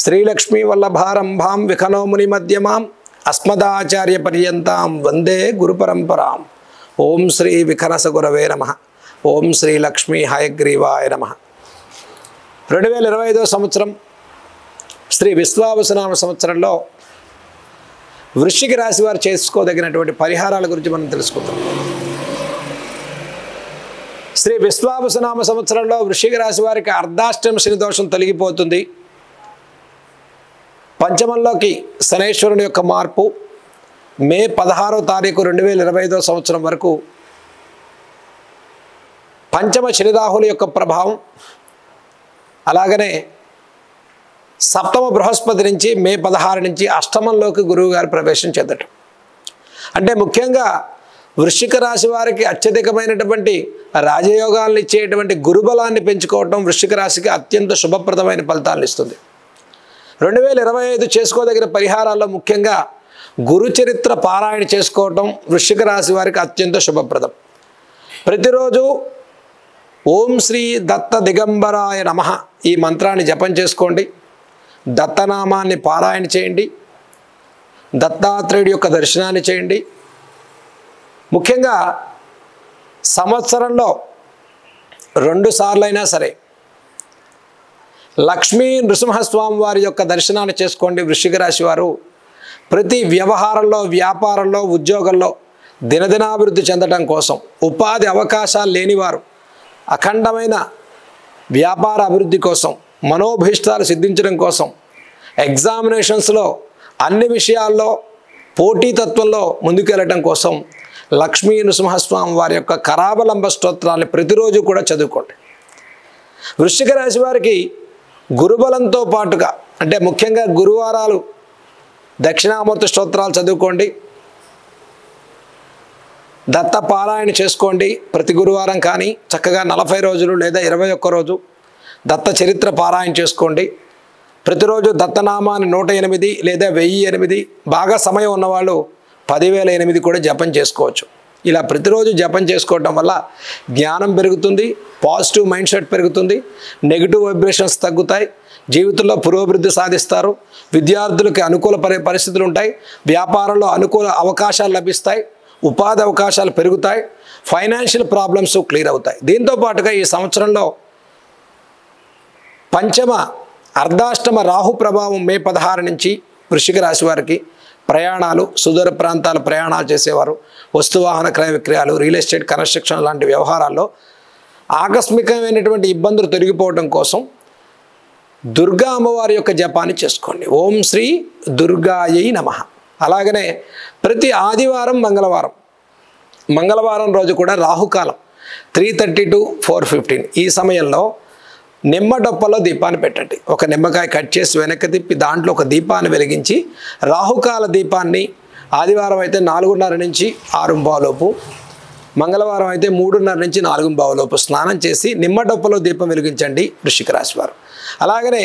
శ్రీలక్ష్మీ వల్లభారంభాం విఖనో ముని మధ్యమాం అస్మదాచార్య పర్యంతాం వందే గురు పరంపరాం. ఓం శ్రీ విఖనస గురవే నమః. ఓం శ్రీ లక్ష్మీ హయగ్రీవాయ నమః. 2025 సంవత్సరం శ్రీ విశ్వావసునామ సంవత్సరంలో వృశ్చిక రాశి వారు చేసుకోదగినటువంటి పరిహారాల గురించి మనం తెలుసుకుందాం. శ్రీ విశ్వావసునామ సంవత్సరంలో వృశ్చిక రాశి వారికి అర్ధాష్టమ శని దోషం తొలగిపోతుంది. పంచమంలోకి శనైశ్వరుని యొక్క మార్పు మే 16వ తారీఖు 2025 సంవత్సరం వరకు పంచమ శనిరాహుల యొక్క ప్రభావం, అలాగనే సప్తమ బృహస్పతి నుంచి మే 16 నుంచి అష్టమంలోకి గురువు గారు ప్రవేశం చెందటం. అంటే ముఖ్యంగా వృశ్చిక రాశి వారికి అత్యధికమైనటువంటి రాజయోగాలను ఇచ్చేటువంటి గురుబలాన్ని పెంచుకోవటం వృశ్చిక రాశికి అత్యంత శుభప్రదమైన ఫలితాలను ఇస్తుంది. 2025 చేసుకోదగిన పరిహారాల్లో ముఖ్యంగా గురు చరిత్ర పారాయణ చేసుకోవటం వృశ్చిక రాశి వారికి అత్యంత శుభప్రదం. ప్రతిరోజు ఓం శ్రీ దత్త దిగంబరాయ నమః ఈ మంత్రాన్ని జపం చేసుకోండి. దత్తనామాన్ని పారాయణ చేయండి. దత్తాత్రేయుడి యొక్క దర్శనాన్ని చేయండి. ముఖ్యంగా సంవత్సరంలో 2 సార్లైనా సరే లక్ష్మీ నృసింహస్వామి వారి యొక్క దర్శనాన్ని చేసుకోండి. వృశ్చిక రాశి వారు ప్రతి వ్యవహారంలో, వ్యాపారంలో, ఉద్యోగంలో దినదినాభివృద్ధి చెందడం కోసం, ఉపాధి అవకాశాలు లేనివారు అఖండమైన వ్యాపార అభివృద్ధి కోసం, మనోభీష్టాలు సిద్ధించడం కోసం, ఎగ్జామినేషన్స్లో అన్ని విషయాల్లో పోటీతత్వంలో ముందుకెళ్ళటం కోసం లక్ష్మీ నృసింహస్వామి వారి యొక్క కరావలంబ స్తోత్రాన్ని ప్రతిరోజు కూడా చదువుకోండి. వృశ్చిక రాశి వారికి గురుబలంతో పాటుగా అంటే ముఖ్యంగా గురువారాలు దక్షిణామూర్తి స్తోత్రాలు చదువుకోండి. దత్త పారాయణ చేసుకోండి. ప్రతి గురువారం కానీ చక్కగా 40 రోజులు లేదా 21 రోజు దత్త చరిత్ర పారాయణ చేసుకోండి. ప్రతిరోజు దత్తనామాన్ని 108 లేదా 1008, బాగా సమయం ఉన్నవాళ్ళు 10,008 కూడా జపం చేసుకోవచ్చు. ఇలా ప్రతిరోజు జపం చేసుకోవటం వల్ల జ్ఞానం పెరుగుతుంది, పాజిటివ్ మైండ్ సెట్ పెరుగుతుంది, నెగిటివ్ వైబ్రేషన్స్ తగ్గుతాయి, జీవితంలో పురోభివృద్ధి సాధిస్తారు, విద్యార్థులకి అనుకూల పరిస్థితులు ఉంటాయి, వ్యాపారంలో అనుకూల అవకాశాలు లభిస్తాయి, ఉపాధి అవకాశాలు పెరుగుతాయి, ఫైనాన్షియల్ ప్రాబ్లమ్స్ క్లియర్ అవుతాయి. దీంతో పాటుగా ఈ సంవత్సరంలో పంచమ అర్ధాష్టమ రాహు ప్రభావం మే 16 నుంచి వృశ్చిక రాశి వారికి ప్రయాణాలు, సుదూర ప్రాంతాల ప్రయాణాలు చేసేవారు, వస్తువాహన క్రయ విక్రయాలు, రియల్ ఎస్టేట్, కన్స్ట్రక్షన్ లాంటి వ్యవహారాల్లో ఆకస్మికమైనటువంటి ఇబ్బందులు తొలగిపోవడం కోసం దుర్గా అమ్మవారి యొక్క జపాన్ని చేసుకోండి. ఓం శ్రీ దుర్గాయై నమః. అలాగనే ప్రతి ఆదివారం, మంగళవారం రోజు కూడా రాహుకాలం 3:30 to 4:15 ఈ సమయంలో నిమ్మ డొప్పలో దీపాన్ని పెట్టండి. ఒక నిమ్మకాయ కట్ చేసి వెనక్కి తిప్పి దాంట్లో ఒక దీపాన్ని వెలిగించి రాహుకాల దీపాన్ని ఆదివారం అయితే 4:30 నుంచి 6:15 మంగళవారం అయితే 3:30 నుంచి 4:15 స్నానం చేసి నిమ్మ డొప్పలో దీపం వెలిగించండి వృశ్చిక రాశి వారు. అలాగనే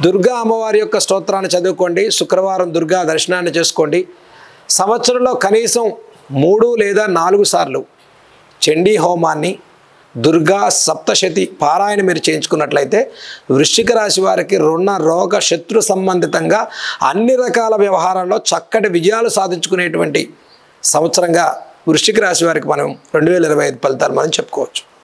దుర్గా అమ్మవారి యొక్క స్తోత్రాన్ని చదువుకోండి. శుక్రవారం దుర్గా దర్శనాన్ని చేసుకోండి. సంవత్సరంలో కనీసం 3 లేదా 4 సార్లు చండీ హోమాన్ని, దుర్గా సప్తశతి పారాయణ మీరు చేయించుకున్నట్లయితే వృశ్చిక రాశి వారికి రుణ, రోగ, శత్రు సంబంధితంగా అన్ని రకాల వ్యవహారాల్లో చక్కటి విజయాలు సాధించుకునేటువంటి సంవత్సరంగా వృశ్చిక రాశి వారికి మనం 2025 ఫలితాలు మనం చెప్పుకోవచ్చు.